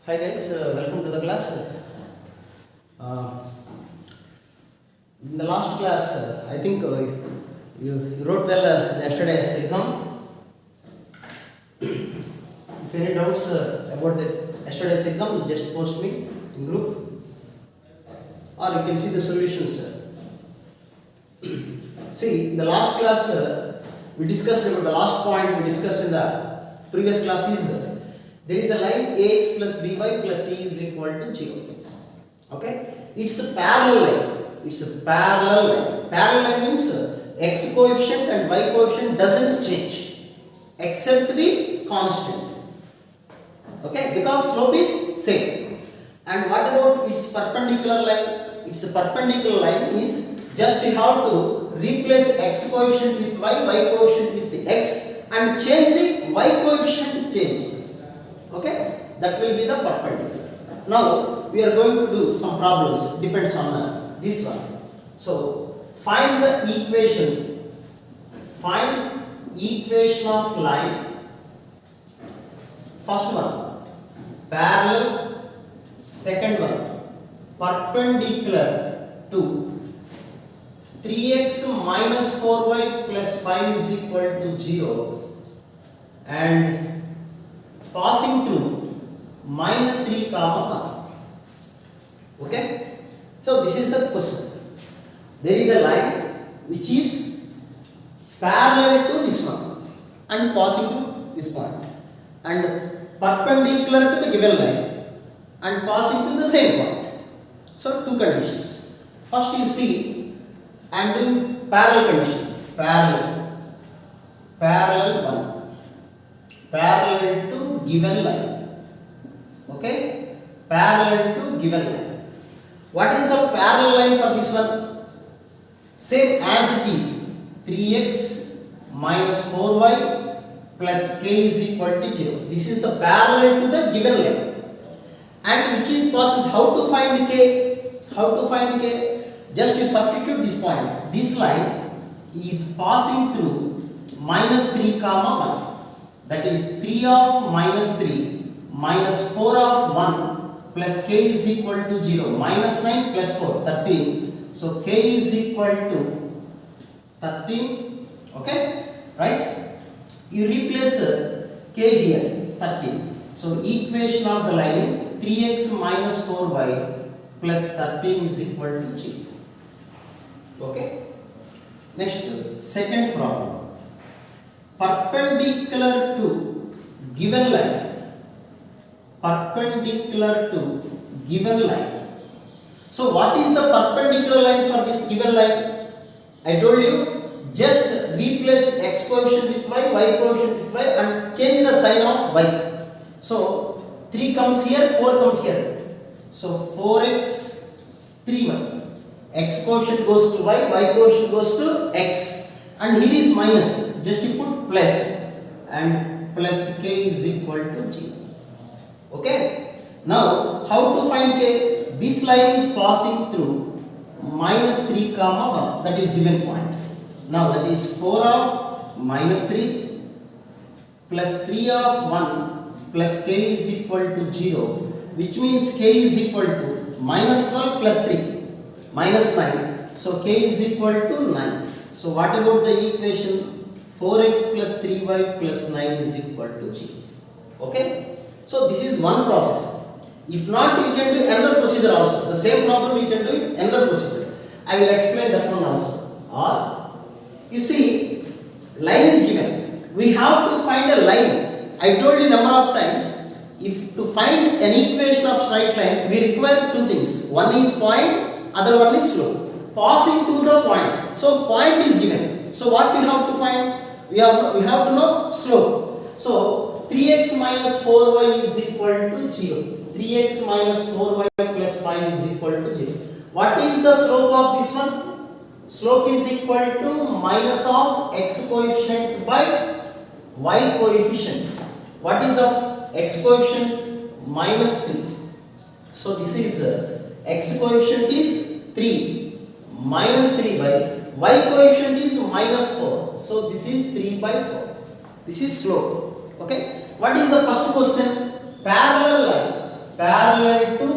Hi guys, welcome to the class. Uh, in the last class, I think you wrote well yesterday's exam. If any doubts about the yesterday's exam, just post me in group, or you can see the solutions. See, in the last class, we discussed about the last point we discussed in the previous class is there is a line ax plus by plus c is equal to 0. Okay, it's a parallel line. It's a parallel line. Parallel line means x coefficient and y coefficient doesn't change except the constant. Okay, because slope is same. And what about its perpendicular line? Its perpendicular line is just you have to replace x coefficient with y coefficient with the x, and change the y coefficient change. Okay, that will be the perpendicular. Now we are going to do some problems, depends on this one. So find the equation. Find equation of line. First one parallel, second one perpendicular to 3x minus 4y plus 5 is equal to 0, and passing through minus 3 comma 1. Okay, so this is the question. There is a line which is parallel to this one and passing through this point, and perpendicular to the given line and passing through the same point. So two conditions. First you see, I am doing parallel condition. Parallel one. Parallel to given line. Okay, parallel to given line. What is the parallel line for this one? Same as it is 3x minus 4y plus k is equal to 0. This is the parallel to the given line, and which is possible. How to find k? How to find k? Just you substitute this point. This line is passing through minus 3 comma 1. That is 3 of minus 3 minus 4 of 1 plus k is equal to 0. Minus 9 plus 4, 13. So k is equal to 13. Okay, right? You replace k here, 13. So equation of the line is 3x minus 4y plus 13 is equal to 0. Okay. Next, second problem. Perpendicular to given line. Perpendicular to given line. So what is the perpendicular line for this given line? I told you, just replace x coefficient with y coefficient with y, and change the sign of y. So 3 comes here, 4 comes here. So 4x, 3y. X coefficient goes to y coefficient goes to x, and here is minus. Just you put plus, and plus k is equal to 0. Okay. Now how to find k? This line is passing through minus 3 comma 1. That is given point. Now that is 4 of minus 3 plus 3 of 1 plus k is equal to 0, which means k is equal to minus 12 plus 3 minus 9. So k is equal to 9. So what about the equation? 4x plus 3y plus 9 is equal to 0. Okay. So this is one process. If not, you can do another procedure also. The same problem you can do in another procedure. I will explain that one also. Or you see, line is given. We have to find a line. I told you number of times. If to find an equation of straight line, we require two things. One is point, other one is slope. Passing to the point. So point is given. So what we have to find? We have to know slope. So 3x minus 4y is equal to 0. 3x minus 4y plus 5 is equal to 0. What is the slope of this one? Slope is equal to minus of x coefficient by y coefficient. What is of x coefficient? Minus 3. So this is x coefficient is 3 minus 3 by y coefficient is minus 4. So this is 3 by 4. This is slope. Okay. What is the first question? Parallel line. Parallel to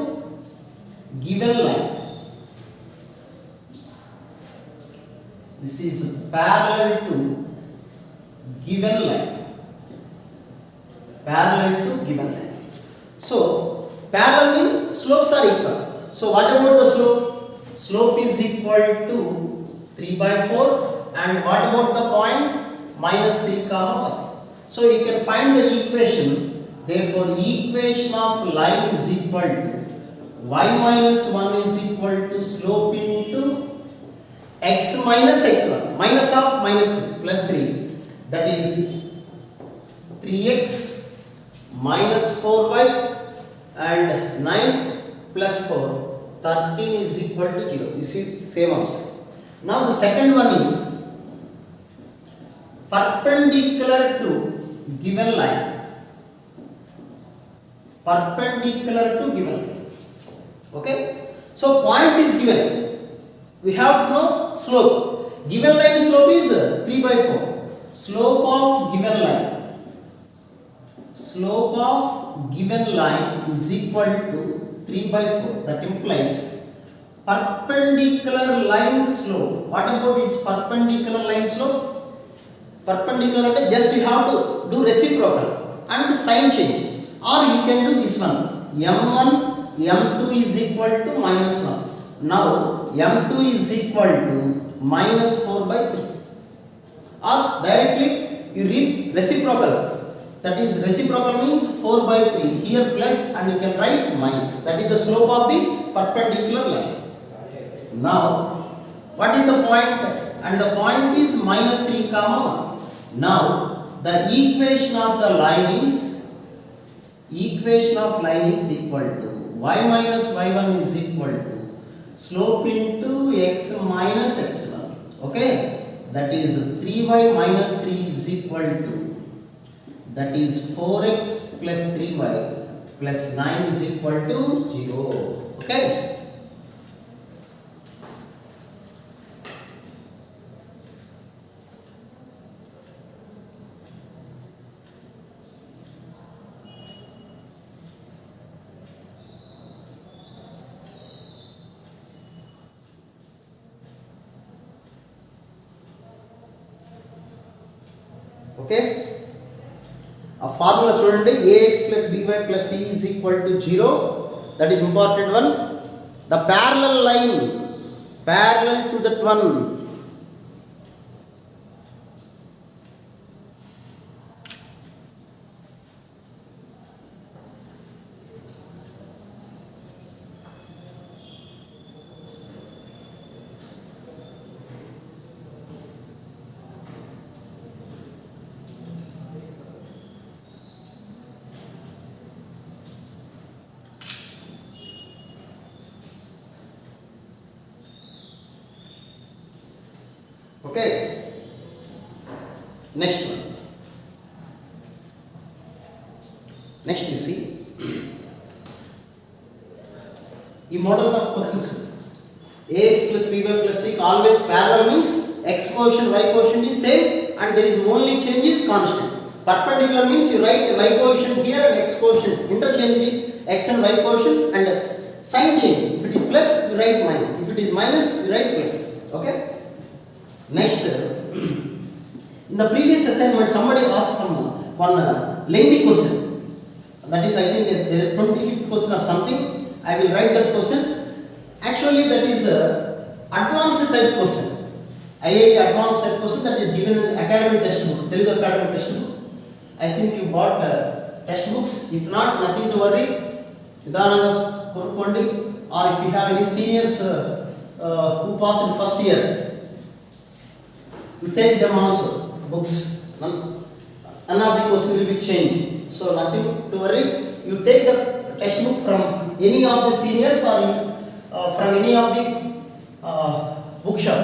given line. This is parallel to given line. Parallel to given line. So parallel means slopes are equal. So what about the slope? Slope is equal to 3 by 4, and what about the point? Minus 3 comma 5. So you can find the equation. Therefore equation of line is equal to y minus 1 is equal to slope into x minus x1, minus of minus 3 plus 3, that is 3x minus 4y, and 9 plus 4, 13 is equal to 0. You see, same answer. Now the second one is perpendicular to given line. Perpendicular to given line. Okay. So point is given. We have to know slope. Given line slope is 3 by 4. Slope of given line. Slope of given line is equal to 3 by 4. That implies perpendicular line slope. What about its perpendicular line slope? Perpendicular, just you have to do reciprocal and sign change. Or you can do this one. M1, M2 is equal to minus 1. Now M2 is equal to minus 4 by 3. Or directly you read reciprocal. That is, reciprocal means 4 by 3. Here plus, and you can write minus. That is the slope of the perpendicular line. Now, what is the point? And the point is minus 3 comma 1. Now, the equation of the line is equal to y minus y1 is equal to slope into x minus x1. Okay, that is 3y minus 3 is equal to, that is 4x plus 3y plus 9 is equal to 0. Okay. Okay. A formula చూడండి, ax plus by plus c is equal to 0. That is important one. The parallel line, parallel to that one. Okay. Next one. Next you see, the model of questions. Ax plus by plus c always parallel means x coefficient y coefficient is same and there is only change is constant. Perpendicular means you write y coefficient here and x coefficient, interchange the x and y coefficients, and sign change. If it is plus, you write minus. If it is minus, you write plus. Okay. Next, in the previous assignment, somebody asked one lengthy question. That is, I think, the 25th question or something. I will write that question. Actually, that is a advanced type question. IIT advanced type question that is given in academic textbook, Telugu academic textbook. I think you bought textbooks. If not, nothing to worry. Vidhananga korukondi, or if you have any seniors who pass in first year, you take them also books. None of the question will be changed. So nothing to worry. You take the textbook from any of the seniors or from any of the bookshop.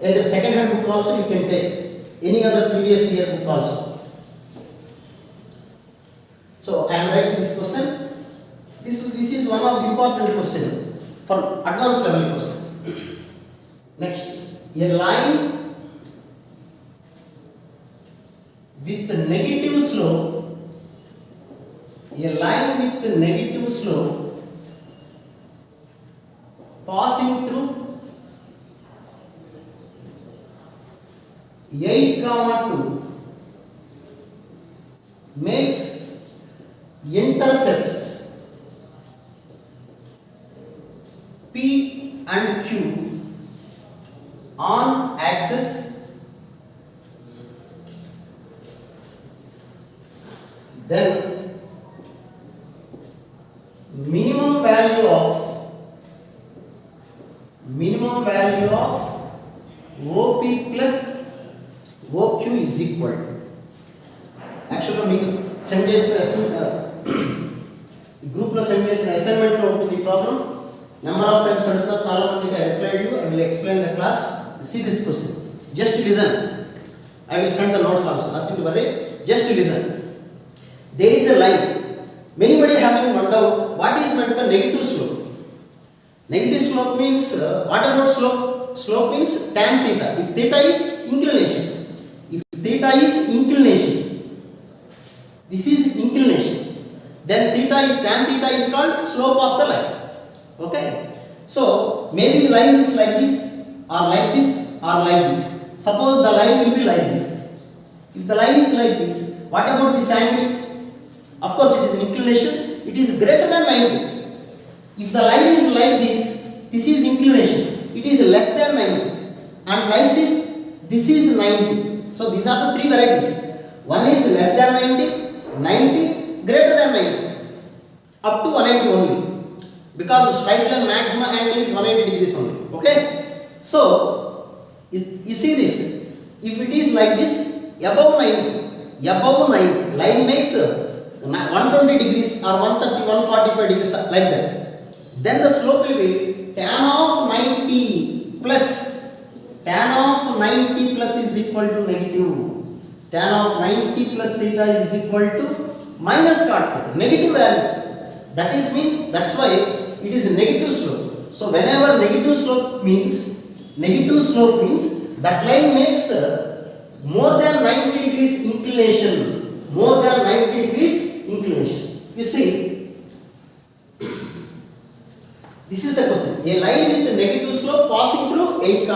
Either second hand book also you can take. Any other previous year book also. So I am writing this question. This is one of the important question for advanced level question. Next, a line with the negative slope. A line with the negative slope passing through 8,2 makes intercepts P and Q on axis then minimum value of OP plus OQ is equal to. Actually, we send group lo send chesi assignment lo untundi problem. Number of times adutha chaala mandiki I replied you. I will explain the class. See this question. Just listen. I will send the notes also. Nothing to worry. Just listen. There is a line. Anybody having one doubt? What is meant by negative slope? Negative slope means what about slope? Slope means tan theta. If theta is inclination. This is inclination. Then tan theta is called slope of the line. Okay. So maybe the line is like this, or like this, or like this. Suppose the line will be like this. If the line is like this, what about this angle? Of course, it is an inclination. It is greater than 90. If the line is like this, this is inclination. It is less than 90. And like this, this is 90. So these are the three varieties. One is less than 90, 90, greater than 90, up to 180 only. Because the straight line maximum angle is 180 degrees only. Okay. So you see this. If it is like this, above 90, line makes 120 degrees or 130, 145 degrees like that. Then the slope will be tan of 90 plus is equal to negative. Tan of 90 plus theta is equal to minus cot theta, negative values. That's why it is a negative slope. So whenever negative slope means that line makes more than 90 degrees inclination. You see, this is the question. A line with a negative slope passing through 8,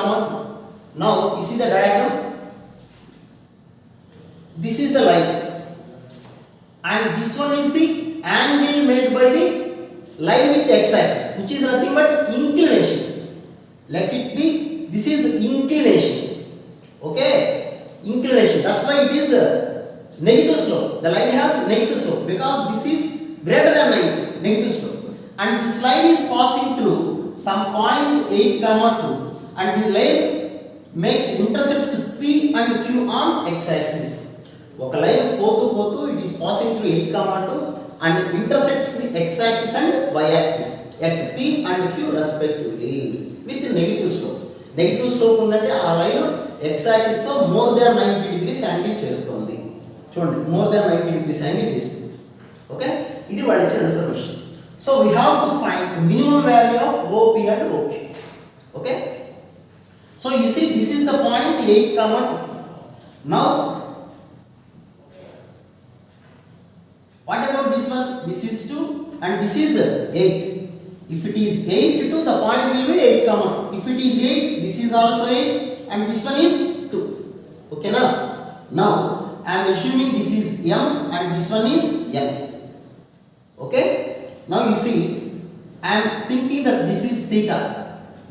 now you see the diagram. This is the line, and this one is the angle made by the line with x-axis, which is nothing but inclination. Let it be. This is inclination. Okay, inclination. That's why it is a negative slope. The line has negative slope because this is greater than 90, negative slope. And this line is passing through some point 8,2, and the line makes intercepts P and Q on x-axis. Oka line potu it is passing through 8,2 and intersects the x-axis and y-axis at P and Q respectively with negative slope. Negative slope undante aa line x-axis tho more than 90 degrees angle chestundi. Chudandi, more than 90 degrees angle chestundi. Okay, idi vaadu ichina information. So we have to find minimum value of OP and OQ. Okay. So you see, this is the point 8, 2. Now this one? This is 2 and this is 8. If it is 8 to the point will be 8 comma 2. If it is 8, this is also 8 and this one is 2. Okay now? Now I am assuming this is M and this one is N. Okay? Now you see, I am thinking that this is theta.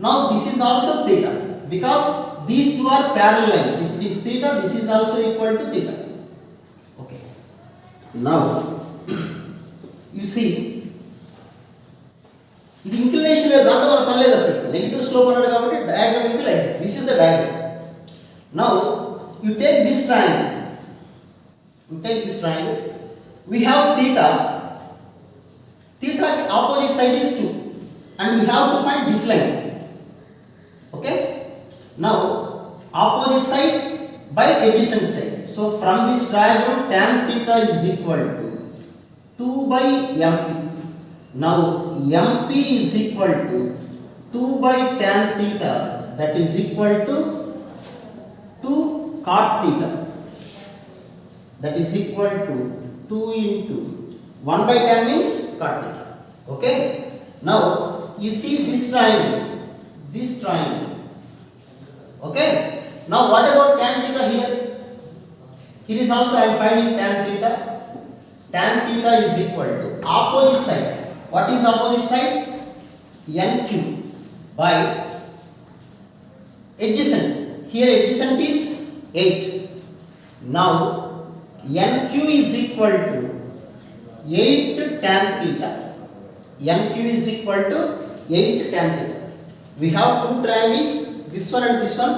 Now this is also theta because these two are parallel lines. If it is theta, this is also equal to theta. Okay. Now you see, ఇది inclination wave దాంతో మన పని లేదు అసలు. Negative slope అన్నాడు కాబట్టి diagram will be like this. This is the diagram. Now you take this triangle. We have theta. Theta ki opposite side is 2 and we have to find this line. Okay? Now opposite side by adjacent side. So from this diagram tan theta is equal to 2 by mp. Now mp is equal to 2 by tan theta, that is equal to 2 cot theta, that is equal to 2 into 1 by tan means cot theta. Okay? Now you see this triangle. Okay? Now what about tan theta here? Here is also I am finding tan theta. Tan theta is equal to opposite side. What is opposite side? NQ by adjacent. Here adjacent is 8. Now NQ is equal to 8 tan theta. NQ is equal to 8 tan theta. We have two triangles, this one and this one.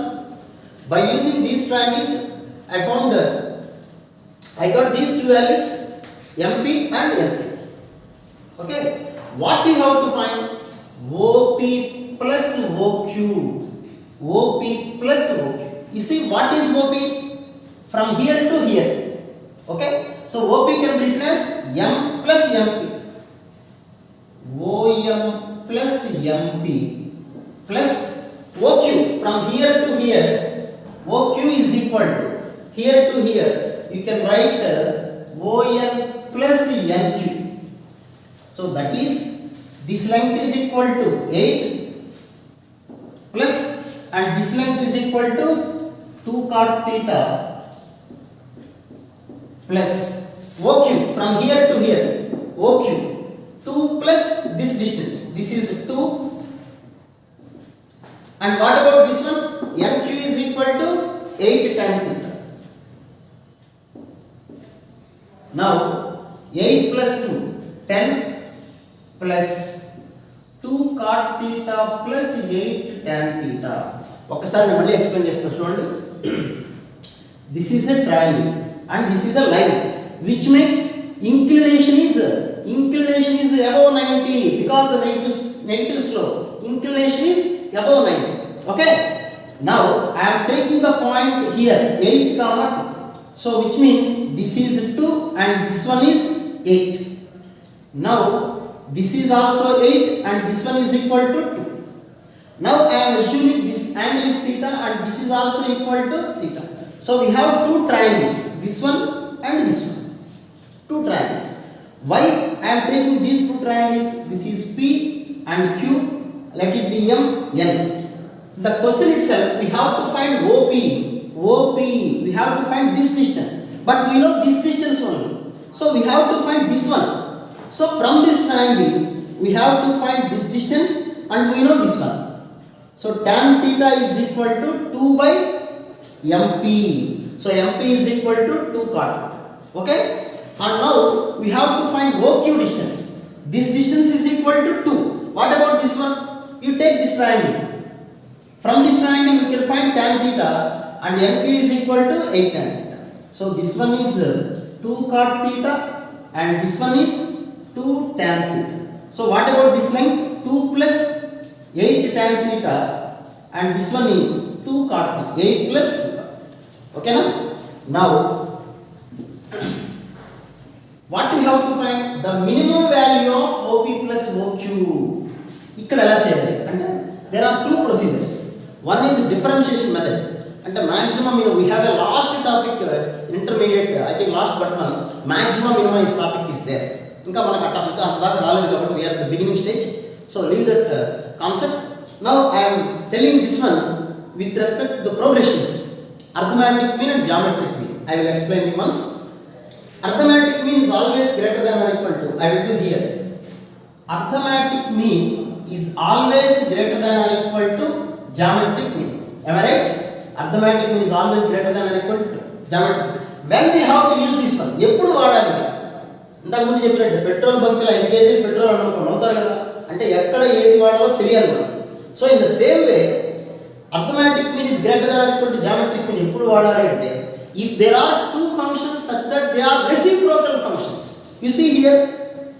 By using these triangles, I found I got these two values, MP and NP. Okay, what we have to find? OP plus OQ. OP plus OQ. You see what is OP? From here to here. Okay, so OP can be written as M plus MP. OM plus MP plus OQ. From here to here, OQ is equal to here to here. You can write ON plus NQ. So that is, this length is equal to 8 plus, and this length is equal to 2 cot theta plus OQ. From here to here, OQ 2 plus this distance. This is 2. And what about this one? NQ is equal to 8 tan theta. Now 8 plus 2, 10 plus 2 cot theta plus 8 tan theta. ఒకసారి నేను మళ్ళీ explain చేస్తాను చూడండి. This is a triangle and this is a line which makes inclination is above 90 because the negative slope. Inclination is above 90. Okay? Now I am taking the point here 8 comma 2. So which means this is 2 and this one is 8. Now this is also 8 and this one is equal to 2. Now I am assuming this angle is theta and this is also equal to theta. So we have two triangles, this one and this one. Two triangles. Why I am taking these two triangles? This is P and Q. Let it be M, N. The question itself, we have to find OP. We have to find this distance. But we know this distance only. So we have to find this one. So from this triangle, we have to find this distance and we know this one. So tan theta is equal to 2 by MP. So MP is equal to 2 cot theta. Okay? And now we have to find OQ distance. This distance is equal to 2. What about this one? You take this triangle. From this triangle you can find tan theta and NQ is equal to 8 tan theta. So this one is 2 cot theta and this one is 2 tan theta. So what about this length? 2 plus 8 tan theta and this one is 2 cot theta. 8 plus 2 cot. Okay now? Now what we have to find? The minimum value of OP plus OQ. ఇక్కడ ఎలా చేయాలి అంటే there are two procedures. One is differentiation method. అంటే maximum we have a last topic intermediate, I think last but one maximum minimum is topic is there. ఇంకా మనకు ఇంకా అంత దాకా రాలేదు కాబట్టి we are at the beginning stage. So leave that concept. Now I am telling this one with respect to the progressions, arithmetic mean and geometric mean. I will explain it once. Arithmetic mean is always greater than or equal to, I will do here. Arithmetic mean is always greater than or equal to geometric mean. Am I right? Arithmetic mean is always greater than or equal to geometric. When we have to use this one, ఎప్పుడు వాడాలి? ఇంతకు ముందు చెప్పినట్టు petrol బంకులో 5 కేజీలు petrol అనుకోండి అవుతారు కదా, అంటే ఎక్కడ ఏది వాడాలో తెలియాలి మనకి. So in the same way arithmetic mean is greater than or equal to geometric mean ఎప్పుడు వాడాలి అంటే if there are two functions such that they are reciprocal functions. You see here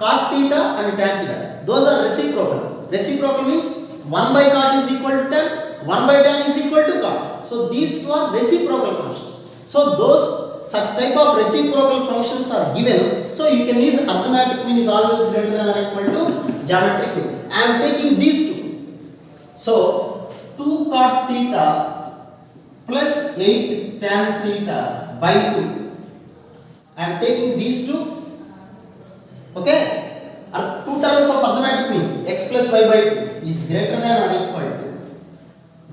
cot theta and tan theta, those are reciprocal. Reciprocal means 1 by cot is equal to tan, 1 by tan is equal to cot. So these two are reciprocal functions. So those such type of reciprocal functions are given, so you can use arithmetic mean is always greater than or equal to geometric mean. I am taking these two. So 2 cot theta plus 8 tan theta by 2. I am taking these two. Okay, two terms of arithmetic mean x plus y by 2 is greater than or equal to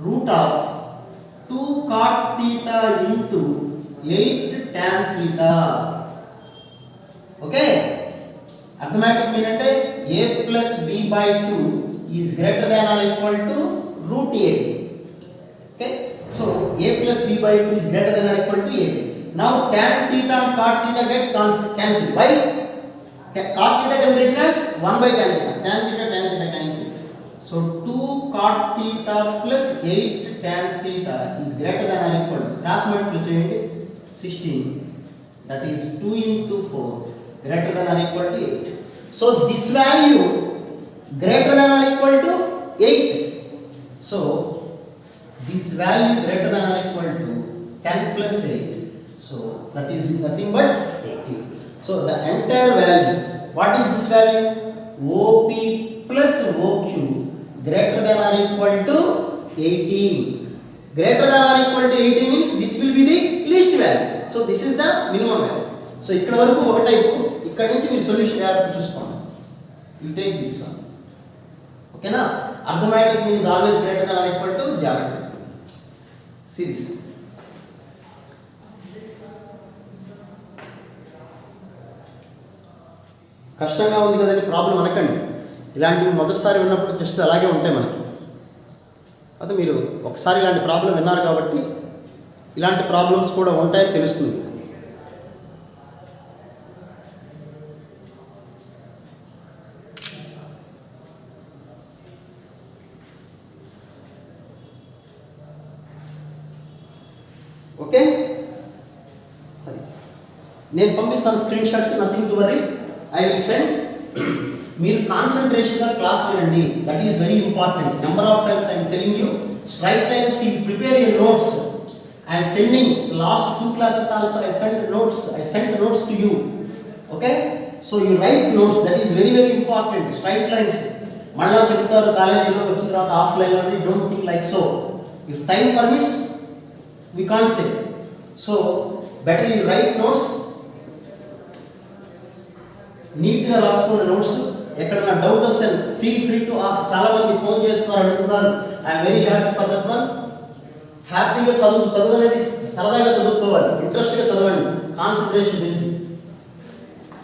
root of 2 cot theta into 8 tan theta. Okay, arithmetic mean ante a plus b by 2 is greater than or equal to root a. Okay, so a plus b by 2 is greater than or equal to a. Now tan theta and cot theta get cancelled. Why? Cot theta can be written as 1 by tan theta. Tan theta cancel. So 2 cot theta plus 8 tan theta is greater than or equal to, cross multiply cheyandi, 16. That is 2 into 4 greater than or equal to 8. So this value greater than or equal to 8. So this value greater than or equal to 10 plus 8. So that is nothing but 18. So the entire value, what is this value? OP plus OQ greater than or equal to 18. Greater than or equal to 18 means this will be the least value. So this is the minimum value. So ikkada varaku oka type, ikkada nunchi meer solution jagrata chuskondi. You take this one. Okay na? Arithmetic mean is always greater than or equal to geometric. See this. కష్టంగా ఉంది కదండి problem అనకండి, ఇలాంటివి మొదటిసారి విన్నప్పుడు just అలాగే ఉంటాయి మనకి. అదే మీరు ఒకసారి ఇలాంటి ప్రాబ్లం విన్నారు కాబట్టి ఇలాంటి ప్రాబ్లమ్స్ కూడా ఉంటాయని తెలుస్తుంది. ఓకే, నేను పంపిస్తాను screenshots, nothing to worry, I will send. మీరు కాన్సన్ట్రేషన్గా క్లాస్ వినండి, that is very important. Number of times I'm telling you, straight lines కి prepare your notes. I am sending the last 2 classes also, I sent notes to you. Okay, so you write notes, that is very very important. Straight lines malla cheptaru college lo vachin tarvata offline lo, don't think like so. If time permits we can't say, so better you write notes, neat ga raskona notes. ekkadana doubt vaste feel free to ask. chaala mandi phone chestunaru adugutunnaru, I am very happy for that one. హ్యాపీగా చదువు అనేది సరదాగా చదువుకోవాలి, ఇంట్రెస్ట్గా చదవండి, concentration పెంచి.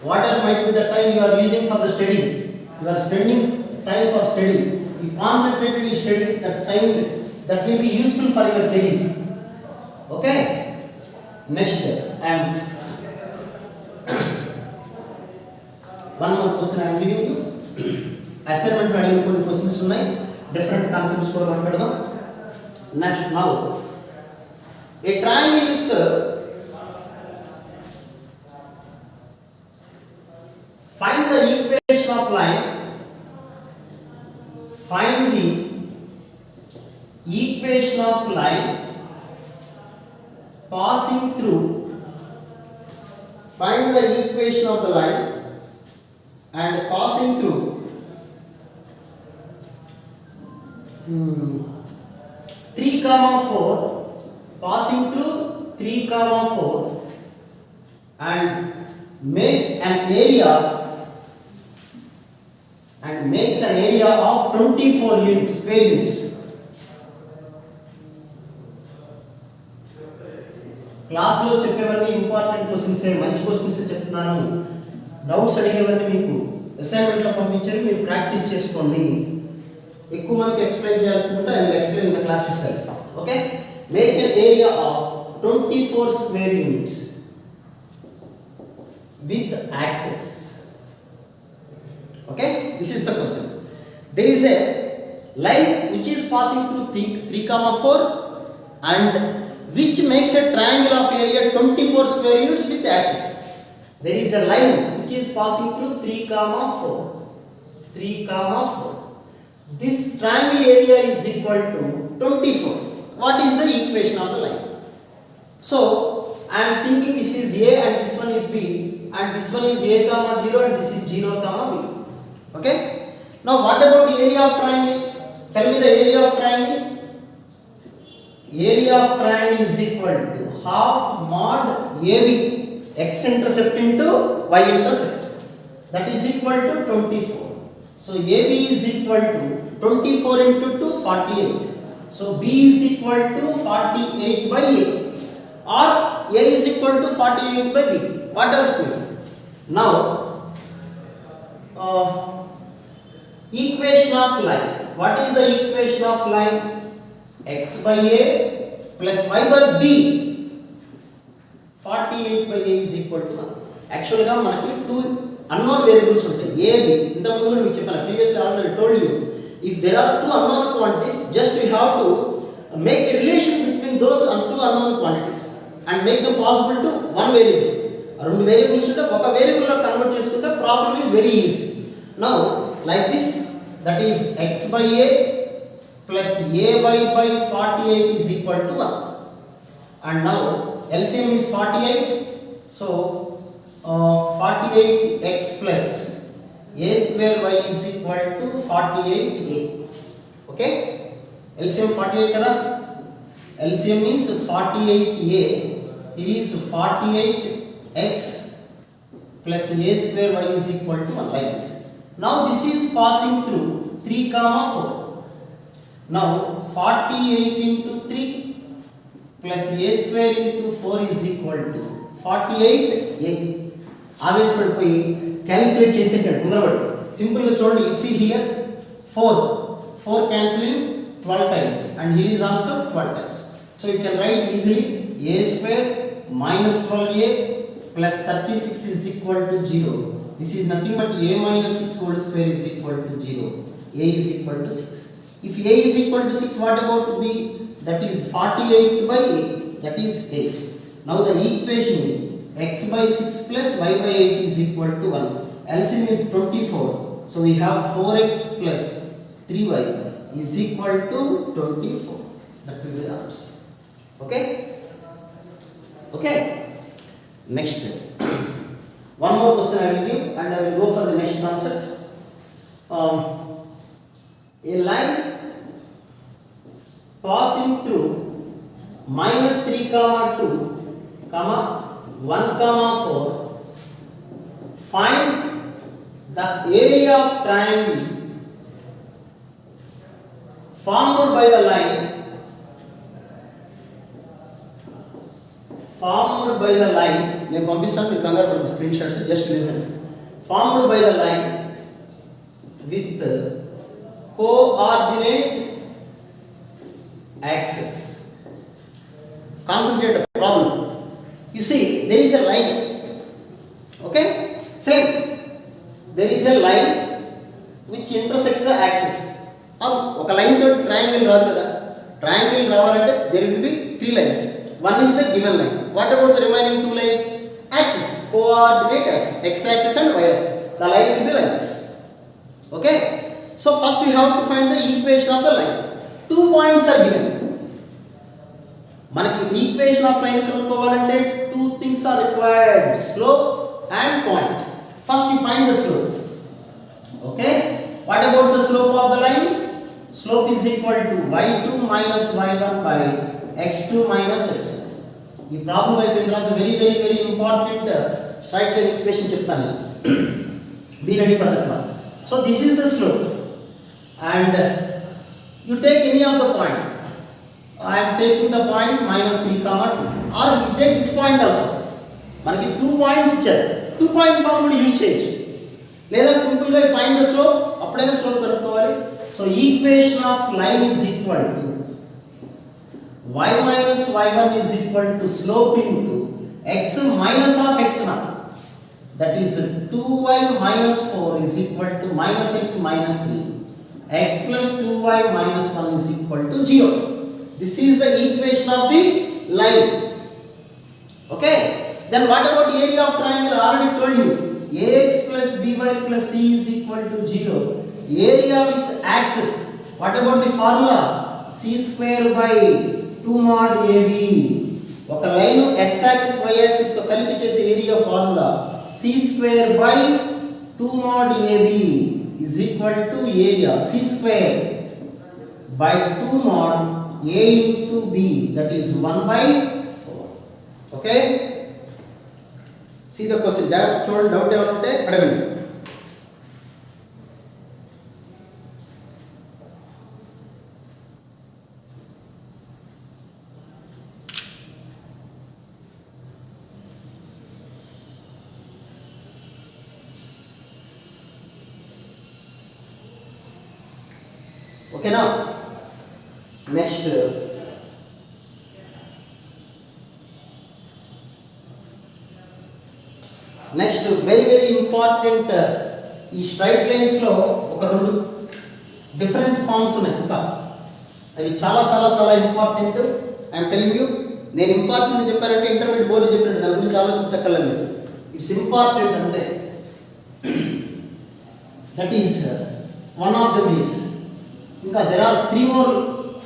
Whatever might be the time you are using for the study, you are spending time for study, you concentratedly study that time, that will be useful for your career. Okay, next and one more question I'm giving you. Assignment అడిగిన కొన్ని questions ఉన్నాయి, different concepts కూడా మాట్లాడదాం. Next, now a triangle with find the equation of line, find the equation of line passing through, find the equation of the line and passing through 3,4, passing through 3,4 and make an area and makes an area of 24 units, square units. క్లాస్లో చెప్పేవన్నీ important questions, మంచి questions చెప్తున్నాను. Doubts అడిగేవన్నీ మీకు అసైన్మెంట్లో పంపించారు, మీరు practice చేసుకోండి. ఎక్కువ మందికి ఎక్స్ప్లెయిన్ చేయాల్సి ఉంటే I will explain in the class itself. Okay, make an area of 24 square units with access. Okay, this is the question. There is a line which is passing through 3, 4 and which makes a triangle of area 24 square units with axis. There is a line which is passing through 3, 4. This triangle area is equal to 24. What is the equation of the line? So I am thinking this is A and this one is B, and this one is A comma 0 and this is 0 comma B. Okay, now what about the area of triangle? Tell me the area of triangle. Area of triangle is equal to half mod AB, x intercept into y intercept, that is equal to 24. So AB is equal to 24 into 2, 48. So B is equal to 48 by A, or A is equal to 48 by B, whatever it may be. Now equation of line. What is the equation of line? X by A plus y by B. 48 by A is equal to 1. Actually గా మనకి 2 unknown variables ఉంటాయి, A, B. ఇంతకుముందు కూడా మీకు చెప్పాను, previously already told you, if there are 2 unknown quantities, just we have to make a relation between those 2 unknown quantities and make them possible to one variable. రెండు variables ఉంటే ఒక variable లో convert చేసుకుంటే problem is very easy. Now like this, that is x by A plus ay by 48 is equal to 1. And now LCM is 48, so 48x plus a square y is equal to 48a. Okay, LCM 48 kada, LCM means 48a, it is 48x plus a square y is equal to 1, like this. Now this is passing through 3, 4. Now 48 into 3 plus a square into 4 is equal to 48a. ఆవేశపడిపోయి calculate చేసేటట్టు ఉండవడు. సింపుల్గా చూడండి, you see here 4 cancelling 12 times and here is also 12 times. So you can write easily a square minus 12a plus 36 is equal to 0. This is nothing but a minus 6 whole square is equal to 0. A is equal to 6. If a is equal to 6, what about b? That is 48 by a, that is 8. Now the equation is x by 6 plus y by 8 is equal to 1. LCM is 24. So we have 4x plus 3y is equal to 24. That will be the answer. Okay? Okay? Next. One more question I will give and I will go for the next concept. A line passing through minus 3, 2, 1, 4. Find the area of triangle formed by the line నేను పంపిస్తాను, మీరు కంగారు for the screen shots, just listen. Formed by the line with coordinate access. Concentrate the problem. You see, there is a line. Okay? Same. There is a line which intersects the axis. Now, ఒక line తో triangle రాదు కదా. Triangle రావాలంటే there will be 3 lines. One is the given line. What about the remaining 2 lines? Axis, coordinate axis, x axis and y axis. The line will be like this. Okay? So first we have to find the equation of the line. 2 points are given. మనకి equation of line కనుక్కోవాలంటే 2 things are required, slope and point. First we find the slope. Okay, what about the slope of the line? Slope is equal to y2 minus y1 by x2 minus x. ఈ problem అయిపోయిన తర్వాత very very very important straight line equation చెప్తాను. Be ready for that one. So this is the slope, and you take any of the point. I am taking the point minus 3 comma 2, or you take this point also. మనకి 2 points ఇచ్చారు, 2 point form కూడా use చేయొచ్చు, లేదా simple గా find the slope, అప్పుడైనా slope కనుక్కోవాలి. So equation of line is equal to y minus y1 is equal to slope into x minus of x0, that is 2y minus 4 is equal to minus x minus 3, x plus 2y minus 1 is equal to 0. This is the equation of the line. Okay, then what about area of triangle? I already told you, ax plus by plus c is equal to 0. Area with axis, what about the formula? C square by 2 mod AB. ఒక line x axis y axis తో కలిపి చేసే area formula c square by 2 mod AB is equal to area c square by 2 mod a into b, that is 1 by 4. Okay, see the question. జాగ్రత్త చూడండి, doubt ఏమైనా ఉంటే అడగండి. Okay, now next very important, ఈ straight lines లో ఒక రెండు different forms ఉన్నాయి. ఇంకా అవి చాలా చాలా చాలా ఇంపార్టెంట్. ఐఎమ్ టెలింగ్ యూ, నేను ఇంపార్టెంట్ చెప్పానంటే ఇంటర్మీడియట్ బోర్డు చెప్పినట్టు దాని గురించి ఆలోచించక్కర్లేదు. ఇట్స్ ఇంపార్టెంట్ అంతే. That is one of the ways. ఇంకా there are 3 more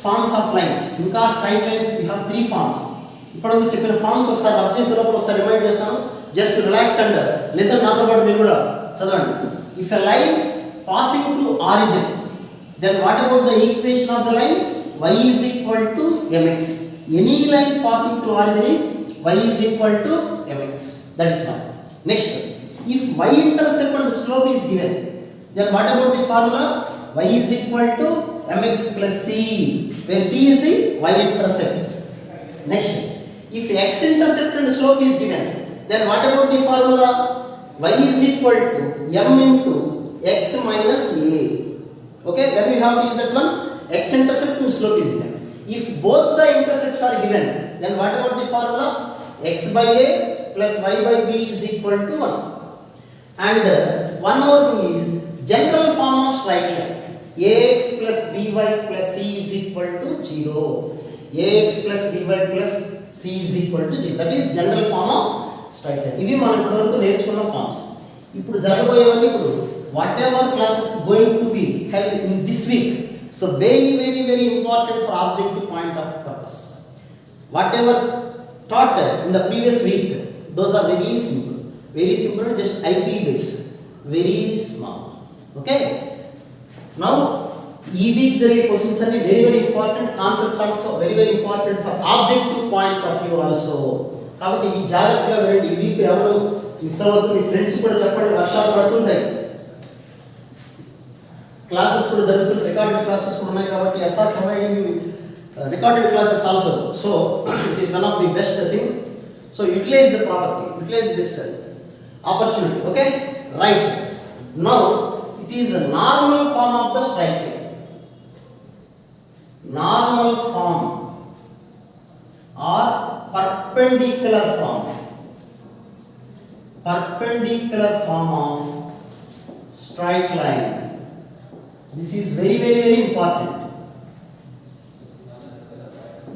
forms of lines. ఇంకా straight lines we have 3 forms. ఇప్పుడు చెప్పిన ఫార్మ్స్ ఒకసారి అప్ చేసే లోపల ఒకసారి రిమైండ్ చేస్తాను. జస్ట్ రిలాక్స్ అండ్ లిసన్, నాతో పాటు మీరు కూడా చదవండి. If a line passing to origin, then what about the equation of the line? Y is equal to mx. Any line passing to origin is y is equal to mx. That is one. Next, if y intercept and slope is given, then what about the formula? Y is equal to mx plus c, where c is the y intercept. Next, if x intercept and slope is given, then what about the formula? Y is equal to m into x minus a. Okay, when we have to use that one, x intercept and slope is given. If both the intercepts are given, then what about the formula? X by a plus y by b is equal to 1. And one more thing is general form of straight line. Ax plus by plus c is equal to 0. Ax plus by plus c is equal to 0. That is general form of straight line. ఇవి మనం ఇప్పటివరకు నేర్చుకున్న forms. ఇప్పుడు జరగబోయేవన్నీ ఇప్పుడు whatever classes going to be held in this week, so very important for objective point of purpose. Whatever taught in the previous week, those are very simple, just IP base, very small. Okay, now ఈ week జరిగే questions అన్ని very important, concepts also very important for objective point of view also. కాబట్టి ఈ జాగ్రత్తగా వినండి. ఈ week ఎవరు miss అవ్వద్దు, మీ ఫ్రెండ్స్ కూడా చెప్పండి. వర్షాలు పడుతుంటాయి, క్లాసెస్ కూడా జరుగుతుంది, రికార్డెడ్ క్లాసెస్ కూడా ఉన్నాయి. కాబట్టి SR providing recorded classes also. So it is one of the best thing. So utilise the property, utilise this opportunity. Okay, right. Now it is a normal form of the straight line. Normal form or perpendicular form. Perpendicular form of straight line. This is very important.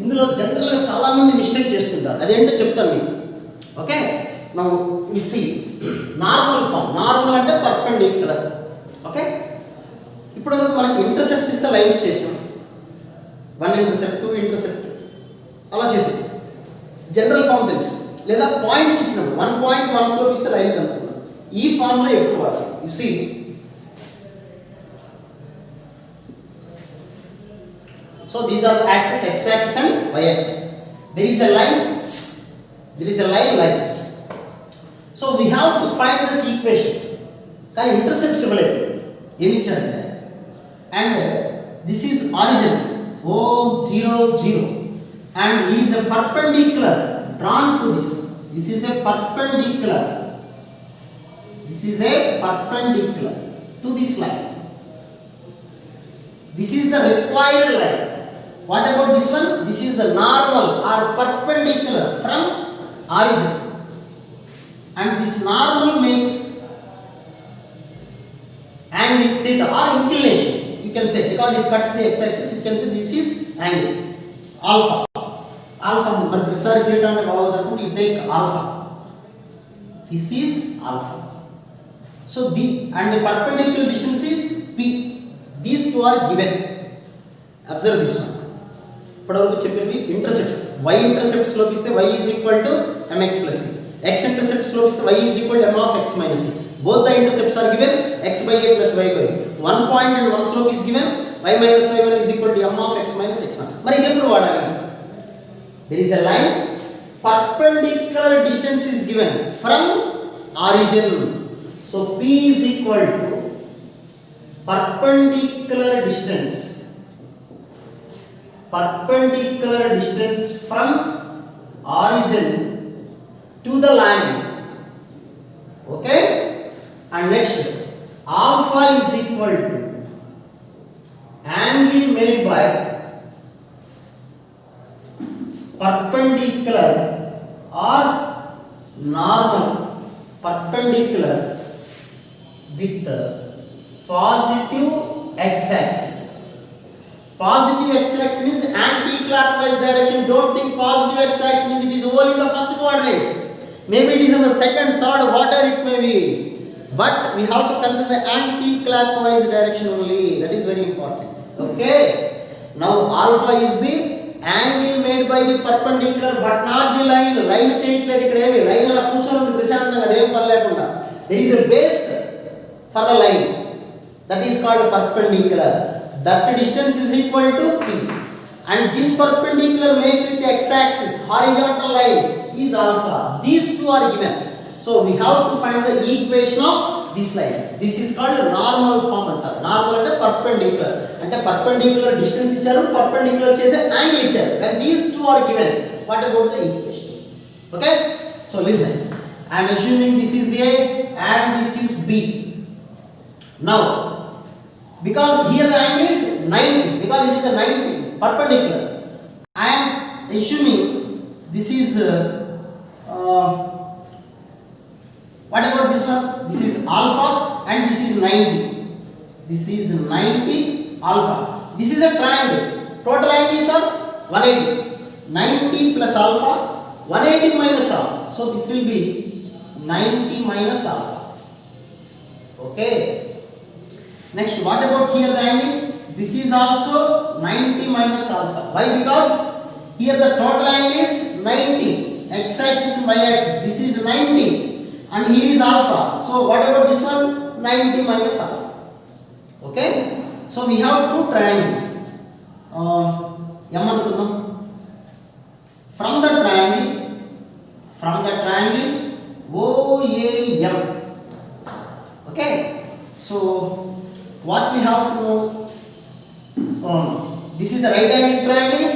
ఇందులో జనరల్గా చాలా మంది mistake చేస్తుంటారు, అదేంటో చెప్తాను మీకు. Okay, మనం Misty normal form. Normal అంటే పర్పెండిక్యులర్. ఓకే, ఇప్పుడు మనకి ఇంటర్సెప్ట్స్ ఇస్తే లైన్స్ చేసాం. 1 ఇంటర్సెప్ట్, 2 ఇంటర్సెప్ట్ అలా చేసాం. జనరల్ ఫామ్ తెలుసు. లేదా పాయింట్స్ ఇచ్చినప్పుడు 1 పాయింట్ 1 స్లోప్ ఇస్తే లైన్ కనుక్కున్నాం. ఈ ఫామ్లో ఎప్పుడు వాడాలి? You see, so these are the axis, x axis and y axis. There is a line like this. So we have to find this equation. కానీ ఇంటర్సెప్ట్స్ ఇవ్వలేదు. ఏమి ఇచ్చారంటే and this is origin O 0 0 and he is a perpendicular drawn to this. This is a perpendicular. This is a perpendicular to this line. This is the required line. What about this one? This is the normal or perpendicular from origin. And this normal makes angle theta or inclination. You can say because it cuts the x-axis, you can say this is angle alpha. Alpha, but sorry, theta and all that you take alpha. This is alpha. So the and the perpendicular distance is p. These two are given. Observe this one. ఇప్పటివరకు చెప్పేవి intercepts. y intercepts లోకి ఇస్తే y is equal to mx plus c. x intercepts లోకి ఇస్తే y is equal to m of x minus c. Both the intercepts are given x by a plus y by b. One point and one slope is given y minus y1 is equal to m of x minus x1. మరి ఇది ఎప్పుడు వాడాలి? There is a line, perpendicular distance is given from origin. So p is equal to perpendicular distance from origin to the line. Okay, and next alpha is equal to angle made by perpendicular or normal perpendicular with the positive x-axis. Positive x-axis means anti-clockwise direction. Don't think positive x-axis means it is only in the first quadrant. Maybe it is in the second, third, whatever it may be. But we have to consider the anti-clockwise direction only. That is very important. Okay. Now alpha is the angle made by the perpendicular but not the line. Line చేయట్లేదు ఇక్కడ ఏమి line అలా కూర్చొని ఉంది ప్రశాంతంగా ఏం పని లేకుండా. There is a base for the line. That is called perpendicular. That distance is equal to p. And this perpendicular makes with the x-axis horizontal line is alpha. These two are given. So we have to find the equation of this line. This is called normal form antaru. Normal ante perpendicular. Ante perpendicular distance icharu, perpendicular chese angle icharu. When these two are given, what about the equation? Okay? So listen. I am assuming this is A and this is B. Now, because here the angle is 90, because it is a 90 perpendicular, I am assuming this is what about this one? This is alpha and this is 90. This is 90 alpha. This is a triangle. Total angles are 180. 90 plus alpha, 180 minus alpha. So this will be 90 minus alpha. Okay. Next, what about here the angle? This is also 90 minus alpha. Why? Because here the total angle is 90. X-axis and y-axis. This is 90 and here is alpha. So what about this one? 90 minus alpha. Okay. So we have two triangles. From the triangle OAM. Okay. So what we have to know, this is the right angle triangle.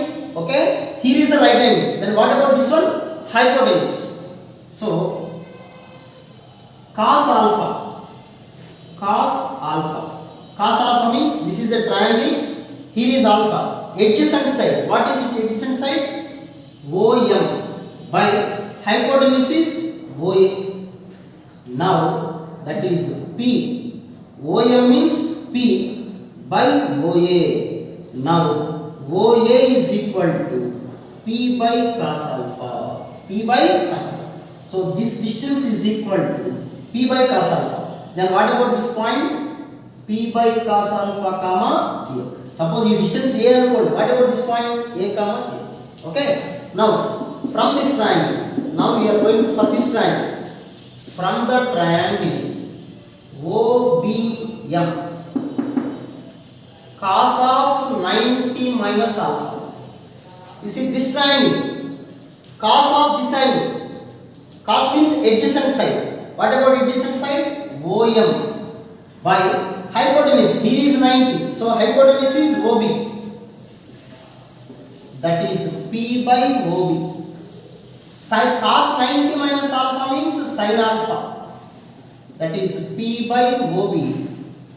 Okay, here is the right angle. Then what about this one? Hypotenuse. So cos alpha means this is a triangle, here is alpha, adjacent side. What is it? Adjacent side OM by hypotenuse is OA. Now that is P. OM means P by OA. Now OA is equal to P by cos alpha. P by cos alpha. So this distance is equal to P by cos alpha. Then what about this point? P by cos alpha comma G. Suppose you distance A and what about this point? A comma G. Okay. Now from this triangle, now we are going for this triangle. From the triangle OBM, cos of 90 minus alpha. You see this triangle, cos of this angle. Cos means adjacent side. What about adjacent side? OM by hypotenuse here is 90. So hypotenuse is OB. That is P by OB. Sin cos 90 minus alpha means sin alpha. That is P by OB.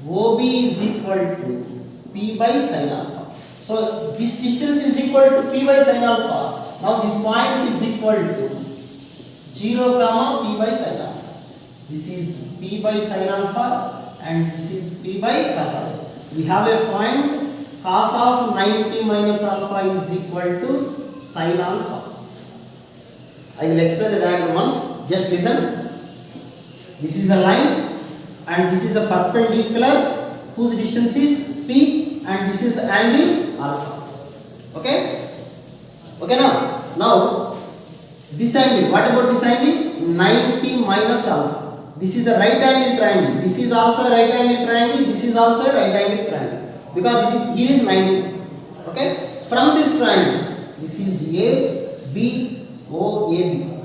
OB is equal to P by sin alpha. So this distance is equal to P by sin alpha. Now this point is equal to 0 comma P by sin alpha. This is P by sin alpha and this is P by cos alpha. We have a point cos of 90 minus alpha is equal to sin alpha. I will explain the diagram once. Just listen. This is a line and this is a perpendicular whose distance is P and this is the angle alpha. Okay? Okay now this angle, what about this angle? 90 minus alpha. This is a right angle triangle. This is also a right angle triangle. This is also a right angle triangle. Because here is 90. Okay? From this triangle, this is A, B, O, A, B.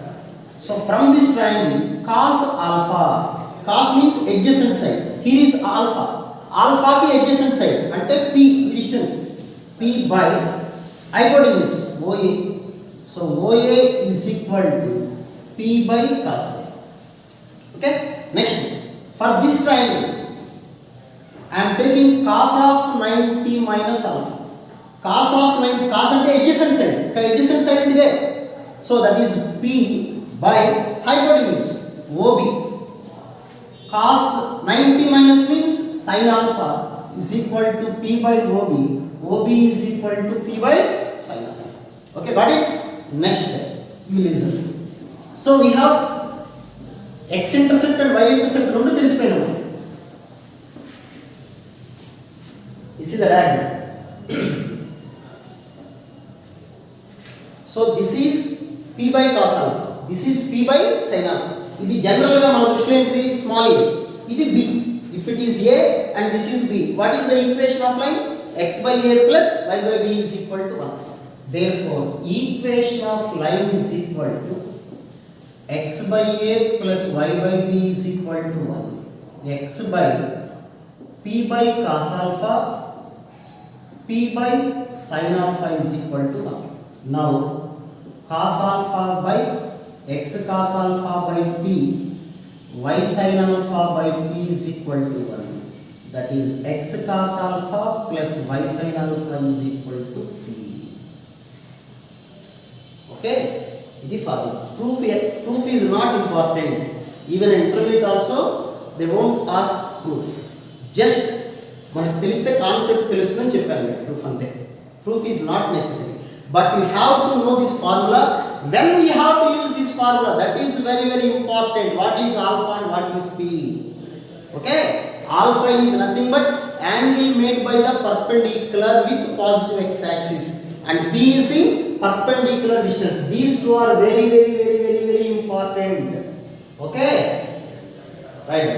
So from this triangle, cos alpha. Cos means adjacent side. Here is alpha. Alpha ki adjacent side. Ante P distance. P by hypotenuse OA. So OA is equal to P by cos A. Okay? Next, for this triangle, I am taking cos of 90 minus alpha. Cos of 90, cos ante adjacent side. Adjacent side is there. So that is P by hypotenuse OB. Cos 90 minus means sin alpha is equal to P by OB. OB is equal to P by sin alpha. Okay, got it? Next, you listen. So we have x-intercept and y-intercept రెండు తెలిసిపోయినాము. This is the diagram. So this is P by cos alpha. This is P by sin alpha. ఇది general గా మన దృష్టిలో ఏంటిది? Small a. ఇది b. If it is a and this is b, what is the equation of line? X by a plus y by b is equal to 1. Therefore, equation of line is equal to x by a plus y by b is equal to 1. X by P by cos alpha, P by sin alpha is equal to 1. Now, cos alpha by x cos alpha by p, y sin alpha by p is equal to 1. That is x cos alpha plus y sin alpha is equal to p. Okay? The formula. Proof is not important. Even intermediate also they won't ask proof. Just మనకు తెలిస్తే concept తెలుస్తుందని చెప్పాను మీకు proof అంతే. Proof is not necessary. But we have to know this formula. When we have to use this formula, that is very very important. What is alpha and what is p? Okay? Alpha is nothing but angle made by the perpendicular with positive x-axis. And p is the perpendicular distance. These two are very very very very very important. Okay? Right.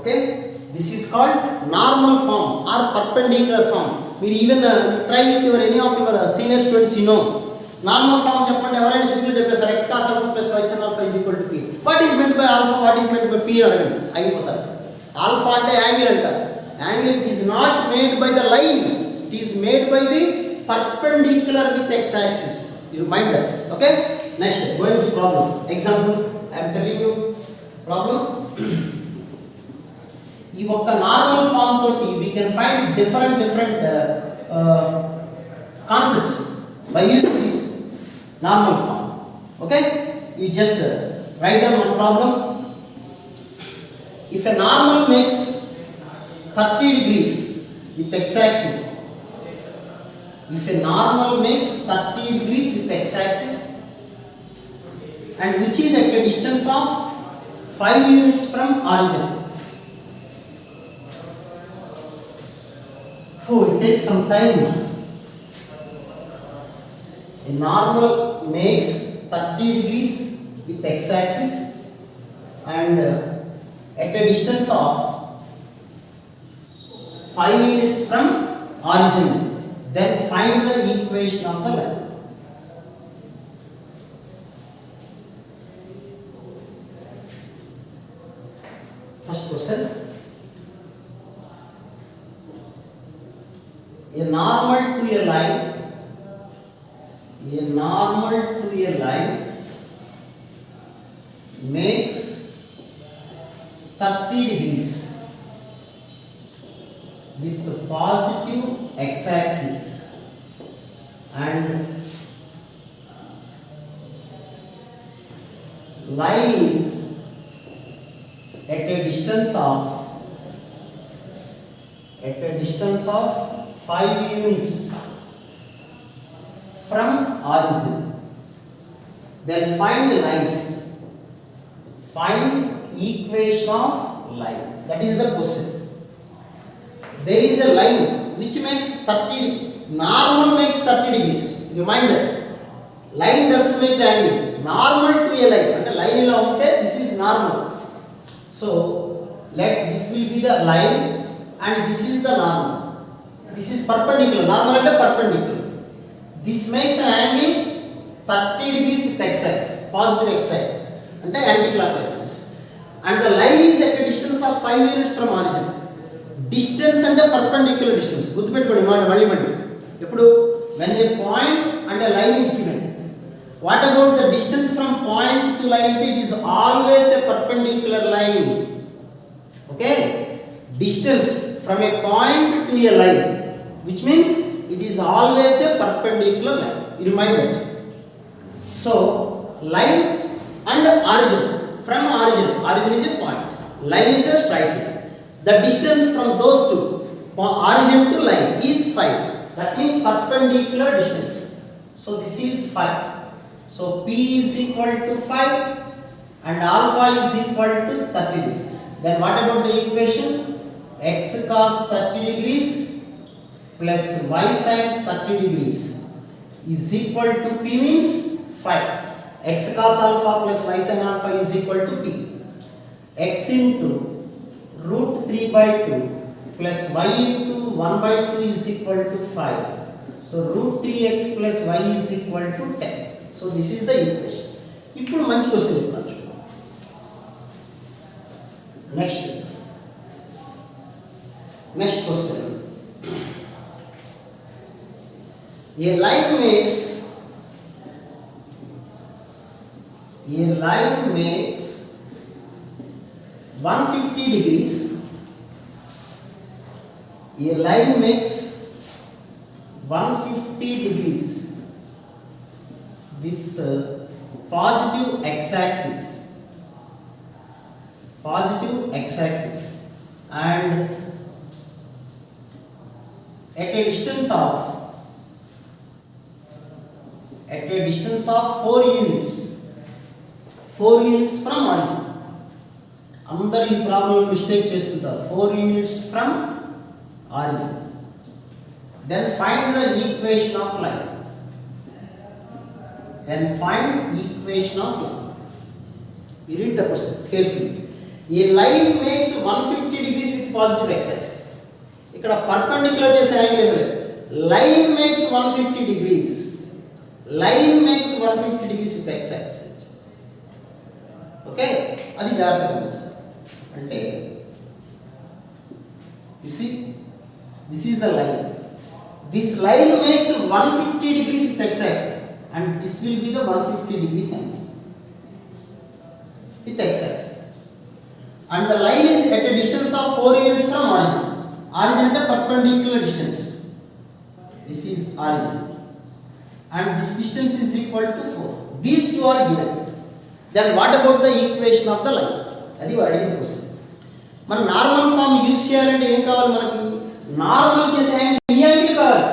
Okay, this is called normal form or perpendicular form. మీరు even try with your any of your senior students, you know normal form చెప్పండి, ఎవరైనా చెప్పిలో చెప్పేస్తారు x cos alpha plus y sin alpha is equal to p. What is meant by alpha, what is meant by p అడగండి, అయిపోతారు. Alpha అంటే angle అంటారు. Angle is not made by the line, it is made by the perpendicular with x axis. You mind that. Okay, next going to problem. Example, I am telling you problem. ఈ ఒక్క normal form తోటి we can find different concepts by using this normal form. Okay, you just write down one problem. If a normal makes 30 degrees with x-axis, if a normal makes 30 degrees with x-axis and which is at a distance of 5 units from origin. Oh, it takes some time. A normal makes 30 degrees with x-axis and at a distance of 5 units from origin. Then find the equation of the line. First question. A normal to a line makes 30 degrees with the positive x-axis and line is at a distance of 5 units from origin. Then find the line. Find equation of line. That is the question. There is a line which makes 30 normal makes 30 degrees. Reminder, line doesn't make the angle. Normal to a line. And the line is this is normal. So let this will be the line and this is the normal. This is perpendicular. Normal and perpendicular. This makes an angle 30 degrees with x-axis, positive x-axis, and the anti-clockwise. And the line is at a distance of 5 units from origin. Distance and the perpendicular distance. Guttupettukoni malli. When a point and a line is given, what about the distance from point to line? It is always a perpendicular line. Okay? Distance from a point to a line, which means it is always a perpendicular line. You remind that. So, line and origin. From origin is a point. Line is a straight line. The distance from those two, origin to line, is 5. That means perpendicular distance. So, this is 5. So, P is equal to 5 and alpha is equal to 30 degrees. Then what about the equation? X cos 30 degrees plus y sin 30 degrees is equal to P means 5. X cos alpha plus y sin alpha is equal to P. X into root 3 by 2 plus y into 1 by 2 is equal to 5. So root 3x plus y is equal to 10. So this is the equation. ఇప్పుడు మంచి question చెప్తాను. Next question. A line makes 150 degrees. A line makes 150 degrees with positive x-axis and at a distance of 4 units from origin. అందరూ ఈ problem mistake చేస్తుంటారు. 4 units from origin. Then find the equation of line. You read the question carefully. A line makes 150 degrees with positive x-axis. ఇక్కడ perpendicular చేసే angle లేదు. Line makes 150 degrees. Line makes 150 degrees with x-axis. Okay? అది జాగ్రత్తగా గమనించాలి. అంటే you see, this is the line. This line makes 150 degrees with x-axis and this will be the 150 degrees angle with x-axis. And the line is at a distance of 4 units from origin. Origin is a perpendicular distance. This is origin. And this distance is equal to 4. These two are given. Then what about the equation of the line? That is what I question. మన normal form use చేయాలంటే ఏం కావాలి మనకి? Normal చేసే angle ఈ angle కావాలి.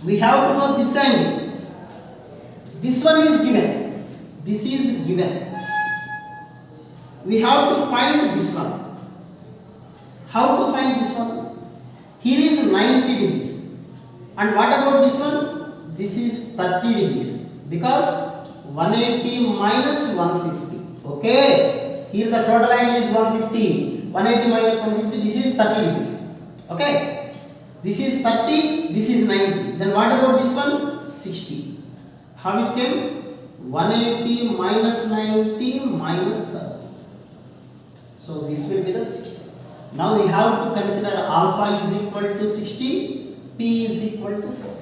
We have to know this angle. This one is given. This is given. we have to find this one. How to find this one? Here is 90 degrees. And what about this one? This is 30 degrees. Because 180 minus 150. Okay. Here the total angle is 150. 180 minus 150. This is 30 degrees. Okay. This is 30. This is 90. Then what about this one? 60. How it came? 180 minus 90 minus 30. So this will be the 60. Now we have to consider alpha is equal to 60, P is equal to 4.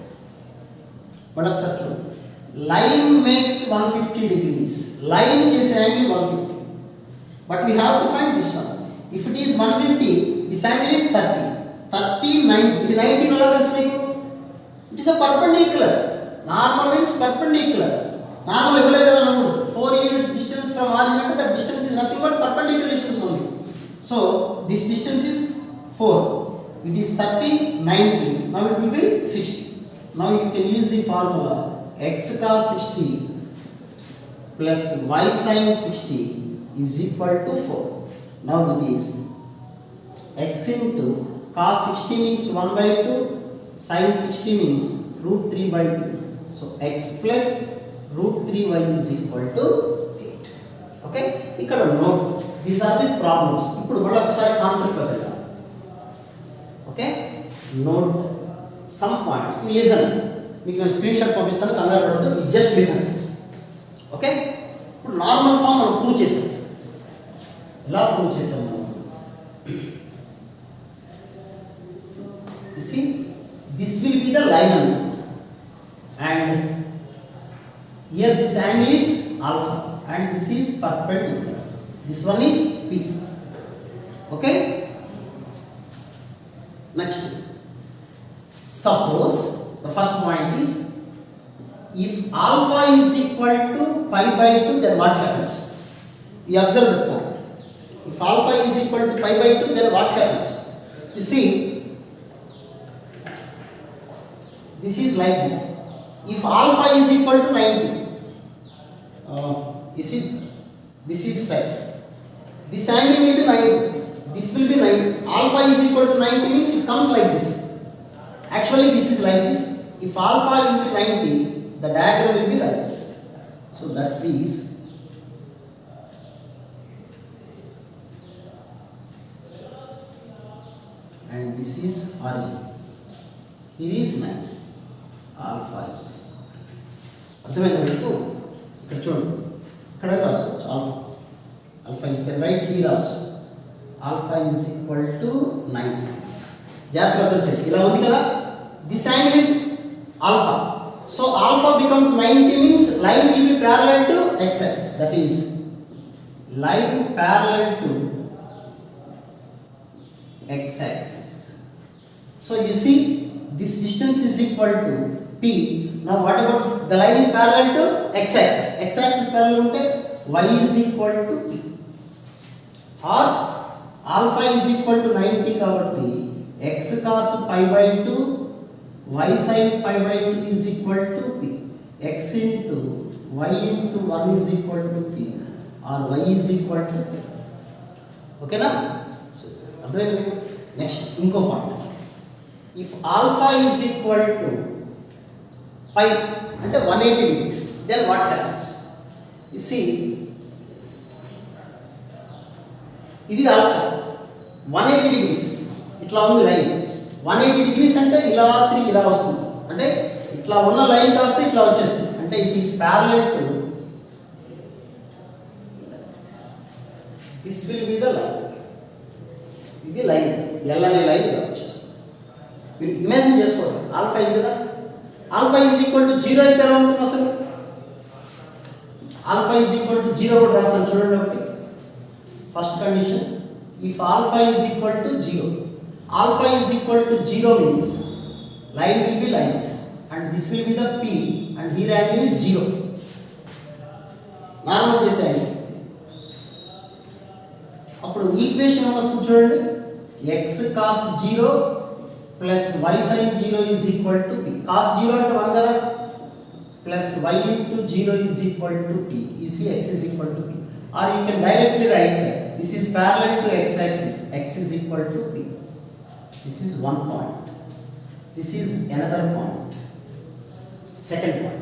What up, sir? Line makes 150 degrees. Line is angle 150. But we have to find this one. If it is 150, this angle is 30. 30, 90. This 90 it is a perpendicular. Normal means perpendicular. Normal 4 units distance from origin, that distance is nothing but perpendicular distance only. So this distance is 4. It is 30, 90. Now it will be 60. Now you can use the formula x cos 60 plus y sin 60 is equal to 4. Now it is x into cos 60 means 1 by 2, sin 60 means root 3 by 2. So x plus root 3y is equal to 8. Okay? Ikkada note. These are the problems. Ippudu malla okasari concept vadala. Okay? Note some points. Listen. Meeku నేను screenshot పంపిస్తాను, కంగారు పడొద్దు. Just listen. Okay? ఇప్పుడు normal form మనం prove చేసాం. ఎలా prove చేసాం మనం? You see, this will be the line and here this angle is alpha and this is perpendicular. This one is P. Okay? Next. Suppose the first point is if alpha is equal to pi by 2, then what happens? We observe the point. If alpha is equal to pi by 2, then what happens? You see, this is like this. If alpha is equal to 90, you see, this is right. This angle will be 90. This will be 90. Alpha is equal to 90 means it comes like this. Actually, this is like this. If alpha will be 90, the diagram will be like this. So that is and this is origin. Here is 90. Alpha is. అర్థమైందా మీకు? ఇక్కడ చూడండి, ఇక్కడ రాసుకోవచ్చు alpha. Alpha you can write here also. Alpha is equal to 90. జాగ్రత్తగా చూడండి, ఇలా ఉంది కదా. This angle is alpha. So alpha becomes 90 means line will be parallel to x-axis. That is line parallel to x-axis. So you see, this distance is equal to P. Now what about the line is parallel to x-axis? X-axis parallel to y is equal to P. Or alpha is equal to 90 కాబట్టి x cos pi by 2 y sin pi by 2 is equal to P. X into y into 1 is equal to P or y is equal to P. Okay na? So అర్థమైంది. Next ఇంకో point. If alpha is equal to pi అంటే 180 degrees, then what happens? You see, ఇది alpha 180 degrees ఇట్లా ఉంది line. 180 degrees అంటే ఇలా తిరిగి ఇలా వస్తుంది, అంటే ఇట్లా ఉన్న లైన్ కాస్త ఇట్లా వచ్చేస్తుంది, అంటే it is parallel to this will be the line. ఇది లైన్, ఎల్ అనే లైన్ ఇలా వచ్చేస్తుంది. మీరు ఇమాజిన్ చేసుకోండి, ఆల్ఫా ఇది కదా. ఆల్ఫా ఈజ్ ఈక్వల్ టు 0 అయితే ఎలా ఉంటుంది అసలు? ఆల్ఫా ఈజ్ ఈక్వల్ టు 0 కూడా రాస్తాను చూడండి. ఒకటి first condition, if alpha is equal to 0, alpha is equal to 0 means line will be like this and this will be the P and here angle is 0. Normal చేసేయండి, అప్పుడు equation వస్తుంది చూడండి. x cos 0 plus y sin 0 is equal to P. cos 0 అంటే 1 కదా, plus y into 0 is equal to P. You see x is equal to P. or you can directly write this is parallel to x axis, x is equal to p. This is one point, this is another point, second point.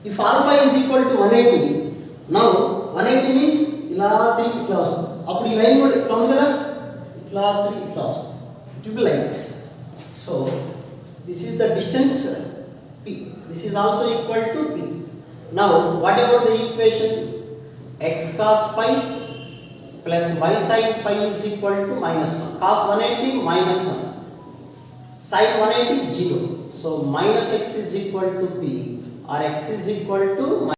If alpha is equal to 180, now 180 means ఇలా 3 ఇట్లా వస్తుంది, అప్పుడు ఈ line కూడా ఇట్లా ఉంది కదా, ఇట్లా 3 ఇట్లా వస్తుంది, it will be like this. So this is the distance p, this is also equal to p. Now what about the equation? X cos pi plus y sin pi is equal to minus 1. Cos 180 minus 1, sin 180 0. So minus x is equal to p, or x is equal to